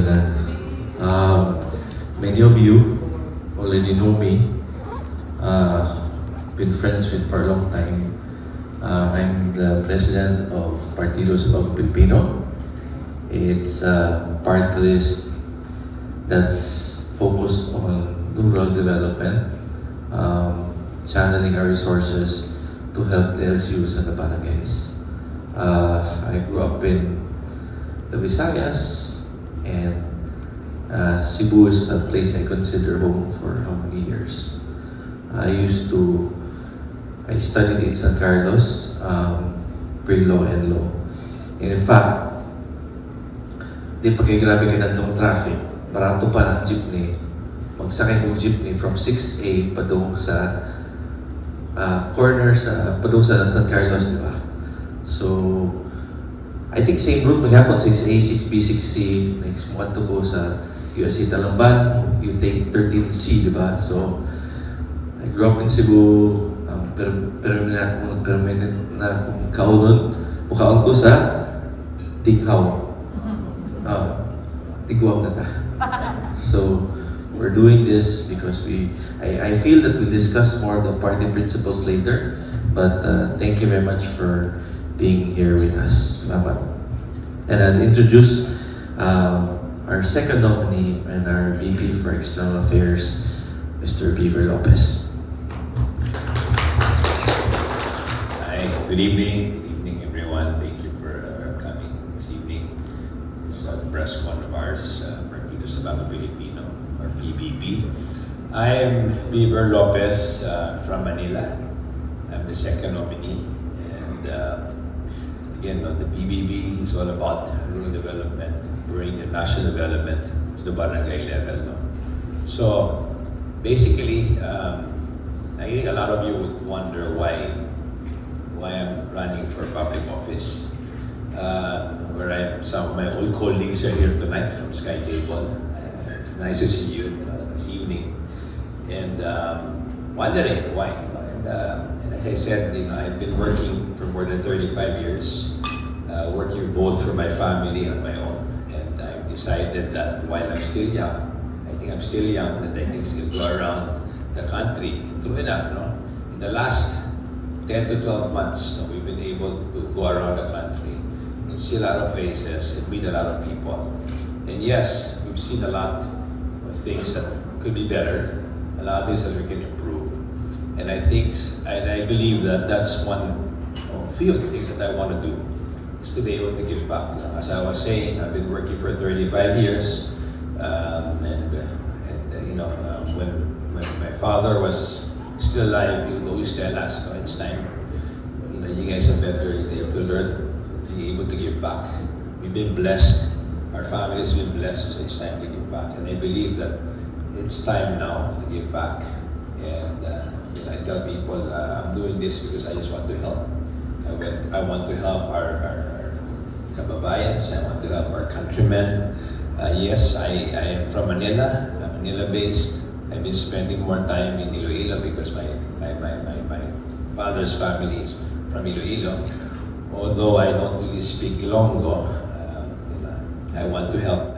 tanan. Many of you already know me. Been friends with for a long time. I'm the president of Partido sa Bagong Pilipino. It's a party list that's focused on rural development, channeling our resources to help the LGUs and the barangays. I grew up in the Visayas, and Cebu is a place I consider home for how many years. I studied in San Carlos, pre-law and law. And in fact, di pa kay grabe ka na itong traffic, barato pa ng jeepney. Magsakay kong jeepney from 6A padung sa corner padung sa San Carlos, di ba? So, I think same route maghapon, 6A, 6B, 6C. Next month ko sa USC Talamban, you take 13C, di ba? So, I grew up in Cebu, permanent na kaunon, mukhaon ko sa Tighaw. Tigwaw na ta. So, we're doing this because I feel that we'll discuss more of the party principles later, but thank you very much for being here with us. Salamat. And I'll introduce our second nominee and our VP for External Affairs, Mr. Beaver Lopez. Good evening everyone. Thank you for coming this evening. It's the press con of ours, Partido sa Bagong Pilipino, or PBP. I am Beaver Lopez from Manila. I'm the second nominee, and again, the PBB is all about rural development, bringing the national development to the barangay level. No? So basically, I think a lot of you would wonder why I'm running for public office. Some of my old colleagues are here tonight from Sky Cable. It's nice to see you this evening. And wondering why. And as I said, I've been working for more than 35 years, working both for my family and my own. And I've decided that while I'm still young, I think I'm still young, and I can still go around the country. True enough, no? In the last 10 to 12 months, we've been able to go around the country and see a lot of places and meet a lot of people. And yes, we've seen a lot of things that could be better, a lot of things that we can improve. And I think, and I believe that that's few of the things that I want to do, is to be able to give back. As I was saying, I've been working for 35 years, when my father was still alive, he would always tell us, it's time, you guys are better, you have to learn, be able to give back. We've been blessed, our family has been blessed, so it's time to give back. And I believe that it's time now to give back. And I tell people, I'm doing this because I just want to help. I want to help our kababayans, I want to help our countrymen. Yes, I am from Manila, I'm Manila-based. I've been spending more time in Iloilo because my father's family is from Iloilo. Although I don't really speak Ilonggo, I want to help